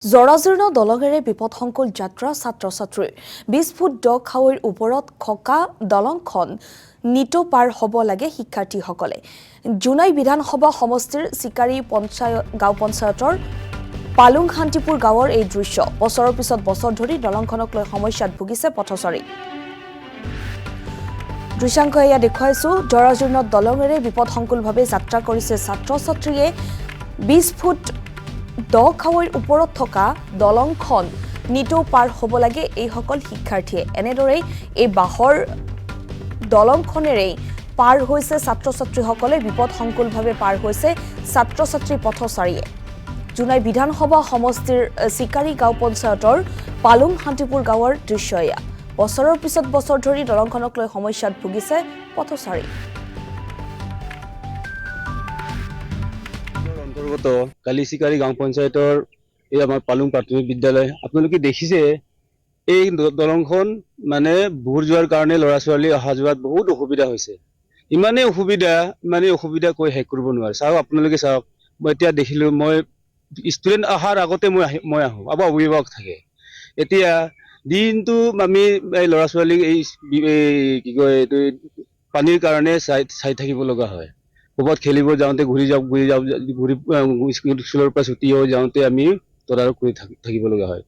জৰাজীৰ্ণ দলঙেৰে বিপদসংকুল যাত্ৰা ছাত্ৰ-ছাত্ৰীৰ ২০ ফুট দ খাৱৈৰ ওপৰত খকা দলংখন নিতৌ পাৰ হ'ব লাগে শিক্ষাৰ্থীসকলে। জোনাই বিধানসভা সমষ্টিৰ চিকাৰী গাঁও পঞ্চায়তৰ পালুং শান্তিপুৰ গাঁৱৰ এই দৃশ্য। বছৰৰ পিছত বছৰ ধৰি দলংখনক লৈ সমস্যাত ভুগিছে পথচাৰী। দৃশ্যাংশ এয়া দেখুৱাইছো। জৰাজীৰ্ণ দলঙেৰে বিপদসংকুলভাৱে যাত্ৰা কৰিছে ছাত্ৰ-ছাত্ৰীয়ে। ২০ ফুট দ খাৱৈৰ ওপৰত থকা দলংখন নিতৌ পাৰ হ'ব লাগে এইসকল শিক্ষাৰ্থীয়ে। এনেদৰেই এই বাঁহৰ দলংখনেৰেই পাৰ হৈছে ছাত্ৰ-ছাত্ৰীসকলে, বিপদসংকুলভাৱে পাৰ হৈছে ছাত্ৰ-ছাত্ৰী পথচাৰীয়ে। জোনাই বিধানসভা সমষ্টিৰ চিকাৰী গাঁও পঞ্চায়তৰ পালুং শান্তিপুৰ গাঁৱৰ দৃশ্য এয়া। বছৰৰ পিছত বছৰ ধৰি দলংখনক লৈ সমস্যাত ভুগিছে পথচাৰী। অন্তৰ্গত কালি চিকাৰী গাঁও পঞ্চায়তৰ এই আমাৰ পালুং প্ৰাথমিক বিদ্যালয়, আপোনালোকে দেখিছে এই দলংখন মানে বুৰ যোৱাৰ কাৰণে ল'ৰা ছোৱালী অহা যোৱাত বহুত অসুবিধা হৈছে। ইমানেই অসুবিধা কৈ শেষ কৰিব নোৱাৰে। চাওক, আপোনালোকে চাওক, মই এতিয়া দেখিলো, মই ষ্টুডেণ্ট অহাৰ আগতে মই আহোঁ, অভিভাৱক থাকে। এতিয়া দিনটো আমি এই ল'ৰা ছোৱালীক এই কি কয় এইটো পানীৰ কাৰণে চাই থাকিব লগা হয়। ক'ৰবাত খেলিব যাওঁতে ঘূৰি স্কুলৰ পৰা ছুটি হৈ যাওঁতে আমি তদাৰক কৰি থাকিব লগা হয়।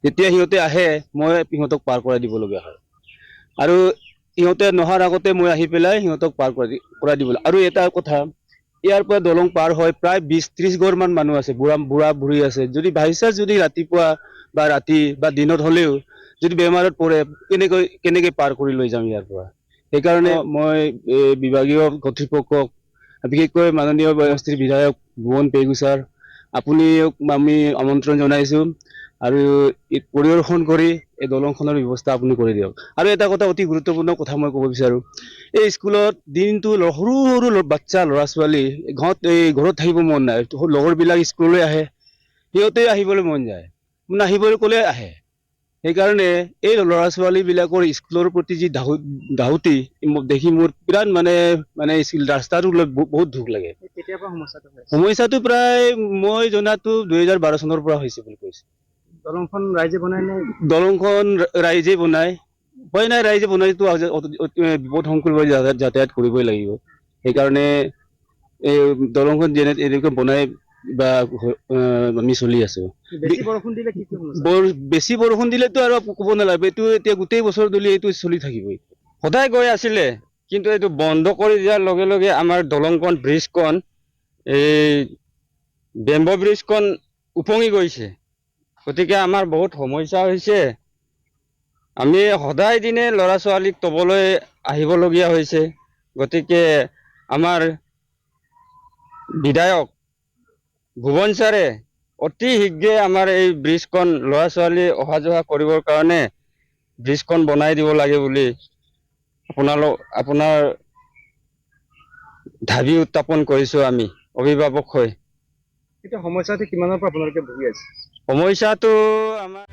যেতিয়া সিহঁতে আহে, মই সিহঁতক পাৰ কৰাই দিব লগা হয়। আৰু সিহঁতে নহাৰ আগতে মই আহি পেলাই সিহঁতক পাৰ কৰাই দিব লাগে। আৰু এটা কথা, ইয়াৰ পৰা দলং পাৰ হয় প্ৰায় ২০-৩০ ঘৰ মান মানুহ আছে, বুঢ়া বুঢ়ী আছে। যদি ভাইচান্স যদি ৰাতিপুৱা বা ৰাতি বা দিনত হ'লেও যদি বেমাৰত পৰে, কেনেকৈ পাৰ কৰি লৈ যাম ইয়াৰ পৰা। সেইকাৰণে মই বিভাগীয় কৰ্তৃপক্ষক, বিশেষকৈ মাননীয় সমষ্টিৰ বিধায়ক ভুৱন পেগু ছাৰ, আপুনিক আমি আমন্ত্ৰণ জনাইছোঁ আৰু পৰিদৰ্শন কৰি এই দলংখনৰ ব্যৱস্থা আপুনি কৰি দিয়ক। আৰু এটা কথা, অতি গুৰুত্বপূৰ্ণ কথা মই ক'ব বিচাৰোঁ, এই স্কুলত দিনটো সৰু সৰু বাচ্চা ল'ৰা ছোৱালী ঘৰত থাকিব মন নাই। লগৰবিলাক স্কুললৈ আহে, সিহঁতে আহিবলৈ মন যায়, আহিবলৈ ক'লে আহে। সেইকাৰণে এই ল'ৰা ছোৱালীবিলাকৰ স্কুলৰ প্ৰতি যি ধাউতি দেখি মোৰ বিৰাট মানে ৰাস্তাটো লৈ বহুত দুখ লাগে। সমস্যাটো প্ৰায় মই জনাতো ২০১২ চনৰ পৰা হৈছে বুলি কৈছে। দলংখন ৰাইজে বনাই নে? দলংখন ৰাইজে বনায়। উপায় নাই, ৰাইজে বনাইতো বিপদসংকুলভাৱে যাতায়াত কৰিবই লাগিব। সেইকাৰণে এই দলংখন এনেকৈ বনাই বা আমি চলি আছো। বেছি বৰষুণ দিলে কি সমস্যা? বেছি বৰষুণ দিলেতো আৰু ক'ব নালাগে, এইটো এতিয়া গোটেই বছৰ ধৰি এইটো চলি থাকিবই। সদায় গৈ আছিলে, কিন্তু এইটো বন্ধ কৰি দিয়াৰ লগে লগে আমাৰ দলংখন ব্ৰিজখন এই বেম্বো ব্ৰিজখন উপঙি গৈছে। গতিকে আমাৰ বহুত সমস্যা হৈছে। আমি সদায় দিনে ল'ৰা ছোৱালীক তবলৈ আহিবলগীয়া হৈছে। গতিকে আমাৰ বিধায়ক ভুৱন ছাৰে অতি শীঘ্ৰে আমাৰ এই ব্ৰিজখন ল'ৰা ছোৱালী অহা যোৱা কৰিবৰ কাৰণে ব্ৰিজখন বনাই দিব লাগে বুলি আপোনাৰ দাবী উত্থাপন কৰিছোঁ আমি অভিভাৱক হৈ। এতিয়া সমস্যাটো কিমানৰ পৰা আপোনালোকে ভুগি আছে? সমস্যাটো আমাৰ